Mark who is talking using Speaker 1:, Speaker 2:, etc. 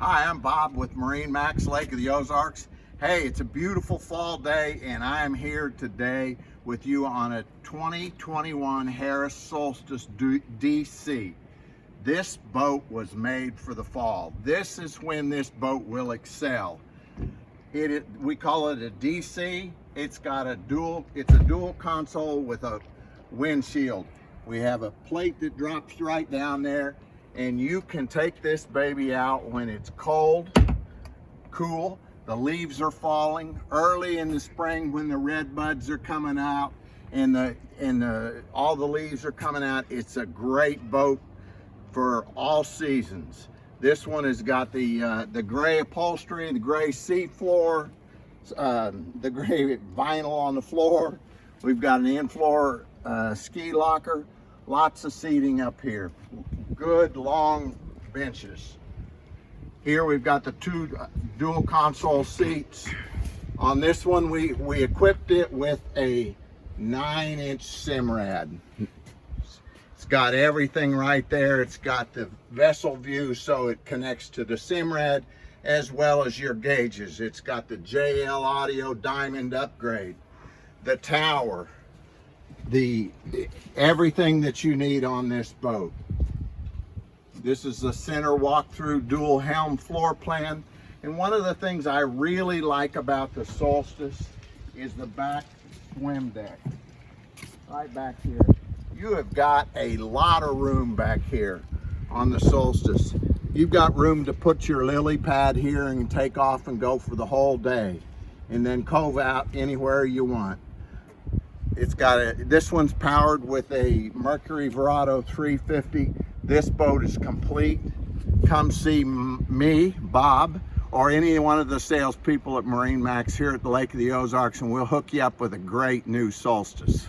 Speaker 1: Hi, I'm Bob with MarineMax, Lake of the Ozarks. Hey, it's a beautiful fall day and I am here today with you on a 2021 Harris Solstice DC. This boat was made for the fall. This is when this boat will excel. We call it a DC. It's a dual console with a windshield. We have a plate that drops right down there, and you can take this baby out when it's cold, cool. The leaves are falling early in the spring when the red buds are coming out and all the leaves are coming out. It's a great boat for all seasons. This one has got the gray upholstery, the gray seat floor, the gray vinyl on the floor. We've got an in-floor ski locker, lots of seating up here. Good long benches. Here we've got the two dual console seats. On this one we equipped it with a 9-inch Simrad. It's got everything right there. It's got the vessel view so it connects to the Simrad as well as your gauges. It's got the JL Audio Diamond upgrade, the tower, everything that you need on this boat. This is the center walk-through dual helm floor plan. And one of the things I really like about the Solstice is the back swim deck. Right back here. You have got a lot of room back here on the Solstice. You've got room to put your lily pad here and take off and go for the whole day. And then cove out anywhere you want. This one's powered with a Mercury Verado 350. This boat is complete. Come see me, Bob, or any one of the salespeople at MarineMax here at the Lake of the Ozarks, and we'll hook you up with a great new Solstice.